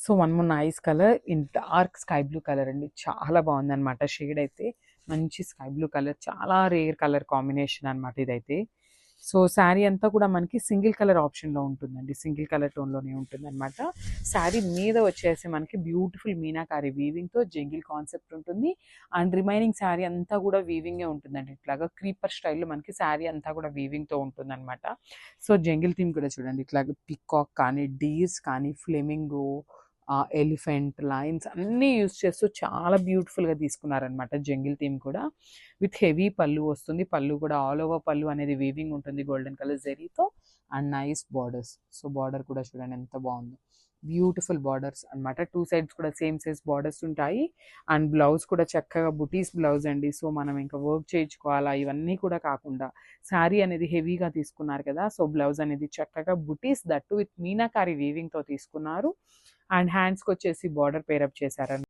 So one more nice colour in dark sky blue colour అండి. చాలా బాగుందన్నమాట shade అయితే. మంచి స్కై బ్లూ కలర్, చాలా రేర్ కలర్ కాంబినేషన్ అనమాట ఇదైతే. సో శారీ అంతా కూడా మనకి సింగిల్ కలర్ ఆప్షన్లో ఉంటుందండి, సింగిల్ కలర్ టోన్లోనే ఉంటుంది అనమాట. శారీ మీద వచ్చేసి మనకి బ్యూటిఫుల్ మీనాకారి వీవింగ్తో జంగిల్ కాన్సెప్ట్ ఉంటుంది. అండ్ రిమైనింగ్ శారీ అంతా కూడా వీవింగే ఉంటుందండి. ఇట్లాగా క్రీపర్ స్టైల్లో మనకి శారీ అంతా కూడా వీవింగ్తో ఉంటుంది అనమాట. సో జంగిల్ థీమ్ కూడా చూడండి, ఇట్లాగా పికాక్ కానీ, డీర్స్ కానీ, ఫ్లెమింగో, ఎలిఫెంట్ లైన్స్ అన్నీ యూస్ చేస్తూ చాలా బ్యూటిఫుల్గా తీసుకున్నారనమాట. జంగిల్ థీమ్ కూడా విత్ హెవీ పళ్ళు వస్తుంది. పళ్ళు కూడా ఆల్ ఓవర్ పళ్ళు అనేది వీవింగ్ ఉంటుంది గోల్డెన్ కలర్ జెరీతో. And nice borders. So border కూడా చూడండి ఎంత బాగుందో, బ్యూటిఫుల్ బార్డర్స్ అనమాట. టూ సైడ్స్ కూడా సేమ్ సైజ్ బార్డర్స్ ఉంటాయి. అండ్ బ్లౌజ్ కూడా చక్కగా బుటీస్ బ్లౌజ్ అండి. సో మనం ఇంకా వర్క్ చేయించుకోవాలా ఇవన్నీ కూడా కాకుండా శారీ అనేది హెవీగా తీసుకున్నారు కదా, సో బ్లౌజ్ అనేది చక్కగా బుటీస్ దట్టు విత్ మీనాకారి వీవింగ్తో తీసుకున్నారు. అండ్ హ్యాండ్స్కి వచ్చేసి బార్డర్ పేరప్ చేశారు.